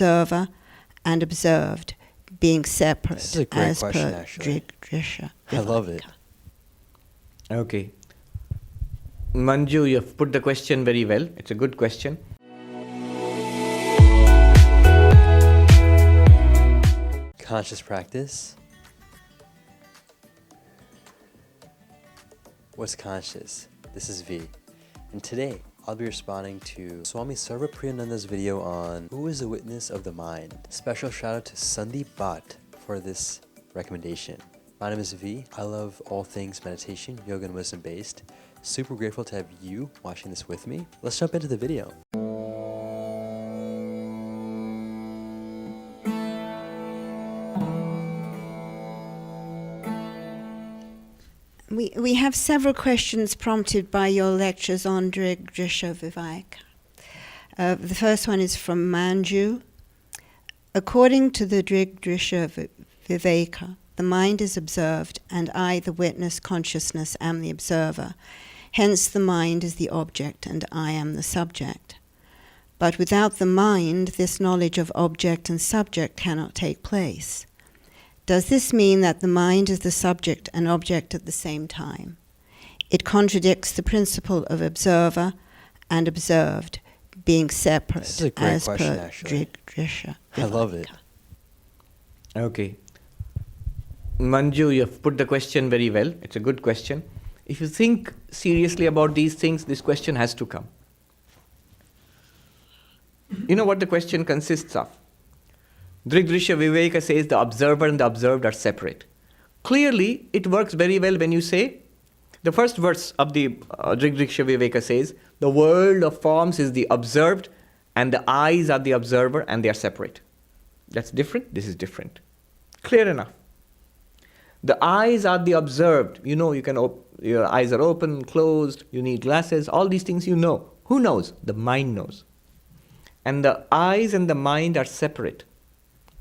observer and observed being separate. This is a great as question, per actually. Drisha. I love it. Okay. Manju, you've put the question very well. It's a good question. Conscious practice. What's conscious? This is V. And today, I'll be responding to Swami Sarvapriyananda's video on who is a witness of the mind. Special shout out to Sandeep Bhatt for this recommendation. My name is V. I love all things meditation, yoga, and wisdom based. Super grateful to have you watching this with me. Let's jump into the video. We have several questions prompted by your lectures on Drisha Viveka. The first one is from Manju. According to the Drisha Viveka, the mind is observed, and I, the witness consciousness, am the observer. Hence the mind is the object, and I am the subject. But without the mind, this knowledge of object and subject cannot take place. Does this mean that the mind is the subject and object at the same time? It contradicts the principle of observer and observed being separate. This is a great as question, per actually. Drisha. I love it. Okay. Manju, you've put the question very well. It's a good question. If you think seriously about these things, this question has to come. You know what the question consists of? Drisha Viveka says the observer and the observed are separate. Clearly, it works very well when you say, the first verse of the Drisha Viveka says, the world of forms is the observed and the eyes are the observer and they are separate. That's different, this is different. Clear enough. The eyes are the observed. You know, your eyes are open, closed, you need glasses, all these things you know. Who knows? The mind knows. And the eyes and the mind are separate.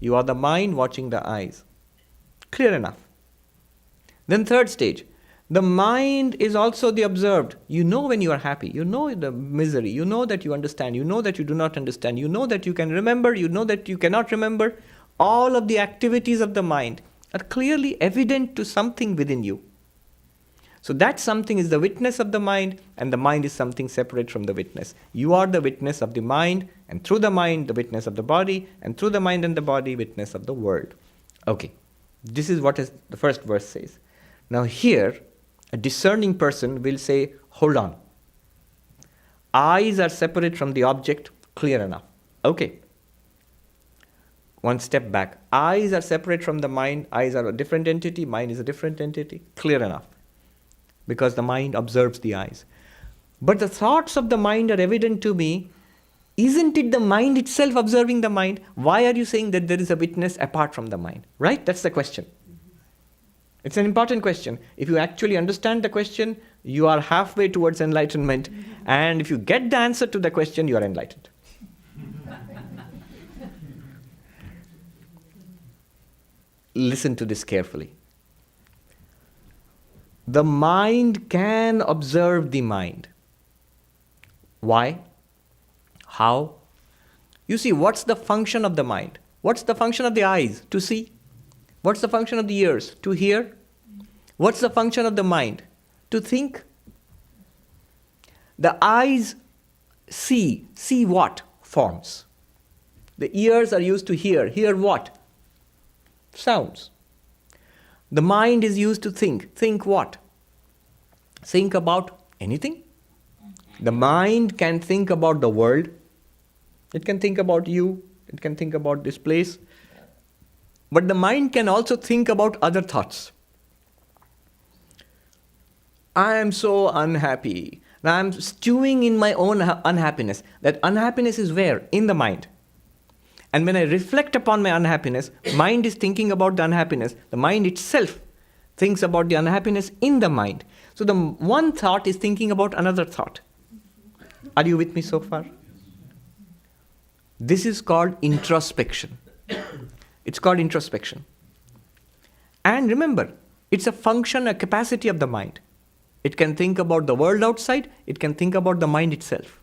You are the mind watching the eyes. Clear enough. Then third stage. The mind is also the observed. You know when you are happy. You know the misery. You know that you understand. You know that you do not understand. You know that you can remember. You know that you cannot remember. All of the activities of the mind are clearly evident to something within you. So that something is the witness of the mind, and the mind is something separate from the witness. You are the witness of the mind, and through the mind, the witness of the body, and through the mind and the body, witness of the world. Okay, this is what the first verse says. Now here, a discerning person will say, hold on. Eyes are separate from the object, clear enough. Okay. One step back. Eyes are separate from the mind. Eyes are a different entity. Mind is a different entity. Clear enough. Because the mind observes the eyes. But the thoughts of the mind are evident to me. Isn't it the mind itself observing the mind? Why are you saying that there is a witness apart from the mind? Right? That's the question. It's an important question. If you actually understand the question, you are halfway towards enlightenment. And if you get the answer to the question, you are enlightened. Listen to this carefully. The mind can observe the mind. Why? How? You see, what's the function of the mind? What's the function of the eyes? To see. What's the function of the ears? To hear. What's the function of the mind? To think. The eyes see. See what? Forms. The ears are used to hear. Hear what? Sounds. The mind is used to think. Think what? Think about anything. The mind can think about the world. It can think about you. It can think about this place. But the mind can also think about other thoughts. I am so unhappy. Now I am stewing in my own unhappiness. That unhappiness is where? In the mind. And when I reflect upon my unhappiness, mind is thinking about the unhappiness. The mind itself thinks about the unhappiness in the mind. So the one thought is thinking about another thought. Are you with me so far? This is called introspection. It's called introspection. And remember, it's a function, a capacity of the mind. It can think about the world outside. It can think about the mind itself.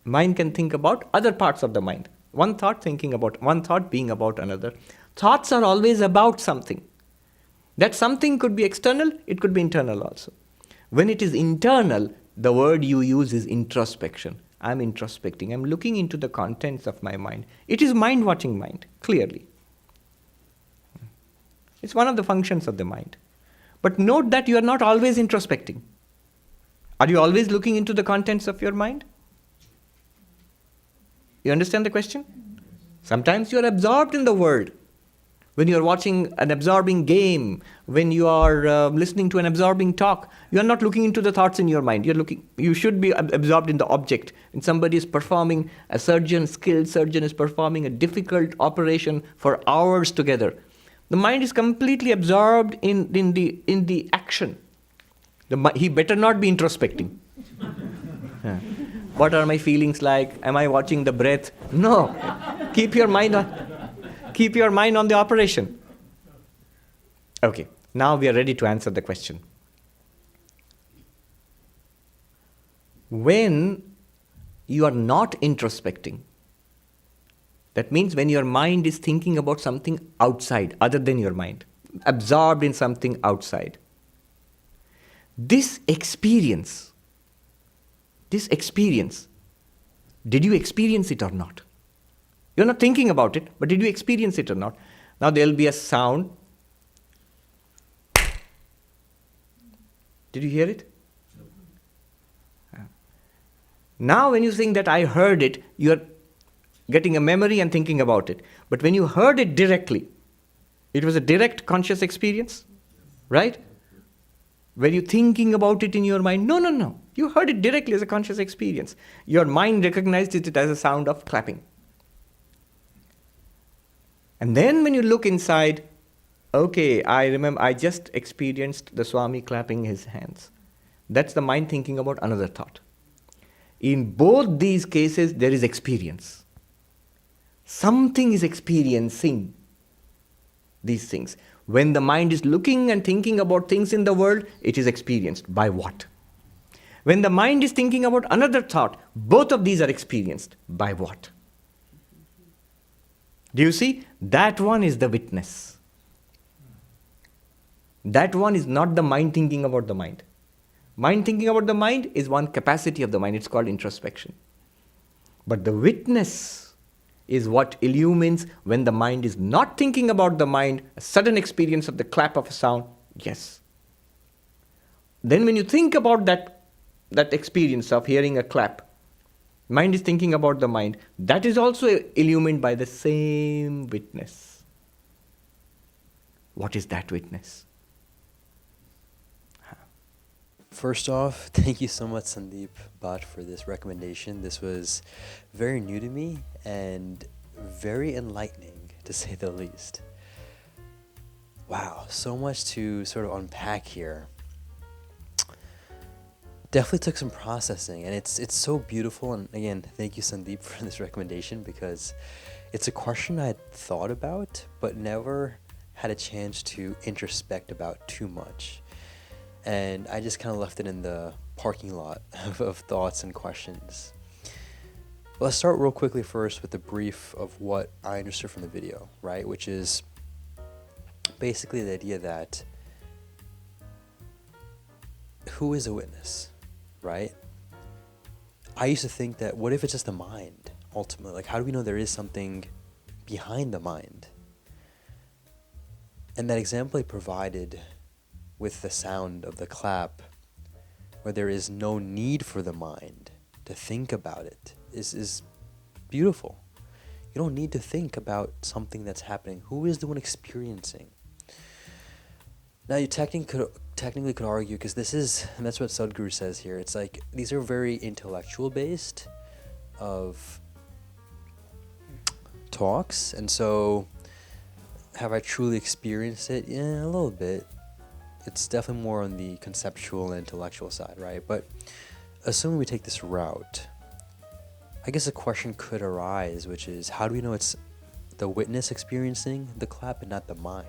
Mind can think about other parts of the mind. One thought being about another. Thoughts are always about something. That something could be external, it could be internal also. When it is internal, the word you use is introspection. I'm introspecting. I'm looking into the contents of my mind. It is mind-watching mind, clearly. It's one of the functions of the mind. But note that you are not always introspecting. Are you always looking into the contents of your mind? You understand the question? Sometimes you are absorbed in the world. When you are watching an absorbing game, when you are listening to an absorbing talk, you are not looking into the thoughts in your mind. You should be absorbed in the object. And somebody is performing, skilled surgeon is performing a difficult operation for hours together. The mind is completely absorbed in the action. He better not be introspecting. What are my feelings like? Am I watching the breath? No. Keep your mind on the operation. Okay, now we are ready to answer the question. When you are not introspecting, that means when your mind is thinking about something outside, other than your mind, absorbed in something outside. This experience, did you experience it or not? You're not thinking about it, but did you experience it or not? Now there'll be a sound. Did you hear it? Now when you think that I heard it, you're getting a memory and thinking about it. But when you heard it directly, it was a direct conscious experience, right? Were you thinking about it in your mind? No. You heard it directly as a conscious experience. Your mind recognized it as a sound of clapping. And then when you look inside, okay, I remember I just experienced the Swami clapping his hands. That's the mind thinking about another thought. In both these cases, there is experience. Something is experiencing these things. When the mind is looking and thinking about things in the world, it is experienced. By what? When the mind is thinking about another thought, both of these are experienced. By what? Do you see? That one is the witness. That one is not the mind thinking about the mind. Mind thinking about the mind is one capacity of the mind. It's called introspection. But the witness is what illumines when the mind is not thinking about the mind, a sudden experience of the clap of a sound, yes. Then when you think about that experience of hearing a clap, mind is thinking about the mind, that is also illumined by the same witness. What is that witness? First off, thank you so much, Sandeep Bhatt, for this recommendation. This was very new to me and very enlightening, to say the least. Wow, so much to sort of unpack here. Definitely took some processing, and it's so beautiful. And again, thank you, Sandeep, for this recommendation, because it's a question I had thought about, but never had a chance to introspect about too much. And I just kind of left it in the parking lot of thoughts and questions. Let's start real quickly first with a brief of what I understood from the video, right? Which is basically the idea that who is a witness, right? I used to think that what if it's just the mind, ultimately? Like, how do we know there is something behind the mind? And that example I provided with the sound of the clap, where there is no need for the mind to think about it, is beautiful. You don't need to think about something that's happening. Who is the one experiencing? Now you technically could argue, because and that's what Sadhguru says here, it's like these are very intellectual based of talks, and so have I truly experienced it? Yeah, a little bit. It's definitely more on the conceptual and intellectual side, right? But assuming we take this route, I guess a question could arise, which is, how do we know it's the witness experiencing the clap and not the mind?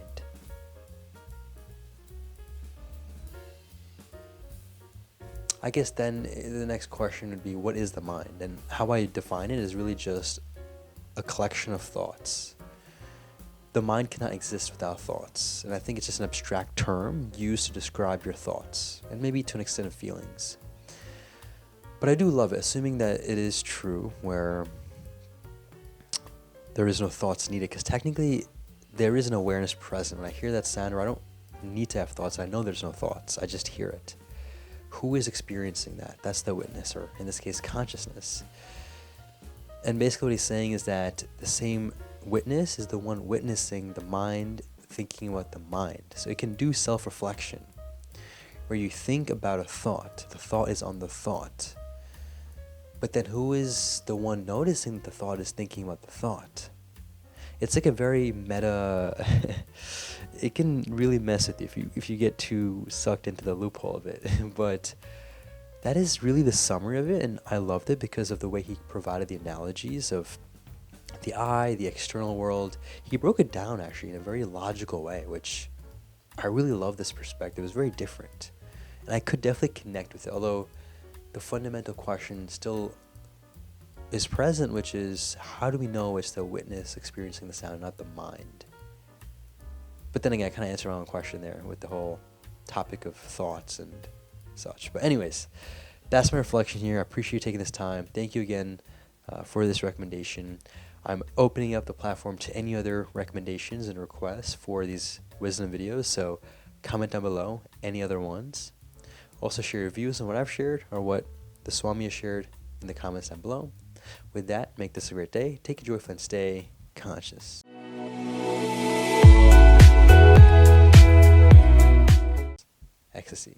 I guess then the next question would be, what is the mind? And how I define it is really just a collection of thoughts. The mind cannot exist without thoughts, and I think it's just an abstract term used to describe your thoughts, and maybe to an extent of feelings. But I do love it, assuming that it is true, where there is no thoughts needed, because technically there is an awareness present. When I hear that sound, or I don't need to have thoughts, I know there's no thoughts, I just hear it. Who is experiencing that? That's the witness, or in this case, consciousness. And basically what he's saying is that the same witness is the one witnessing the mind thinking about the mind. So it can do self-reflection, where you think about a thought, the thought is on the thought. But then who is the one noticing that the thought is thinking about the thought? It's like a very meta, it can really mess with you if you get too sucked into the loophole of it. But that is really the summary of it, and I loved it because of the way he provided the analogies of the I, the external world. He broke it down actually in a very logical way, which I really love this perspective. It was very different, and I could definitely connect with it, although the fundamental question still is present, which is, how do we know it's the witness experiencing the sound, not the mind? But then again, I kind of answered my own question there with the whole topic of thoughts and such. But anyways, that's my reflection here. I appreciate you taking this time. Thank you again for this recommendation. I'm opening up the platform to any other recommendations and requests for these wisdom videos, so comment down below any other ones. Also share your views on what I've shared or what the Swami has shared in the comments down below. With that, make this a great day. Take a joyful and stay conscious. Ecstasy.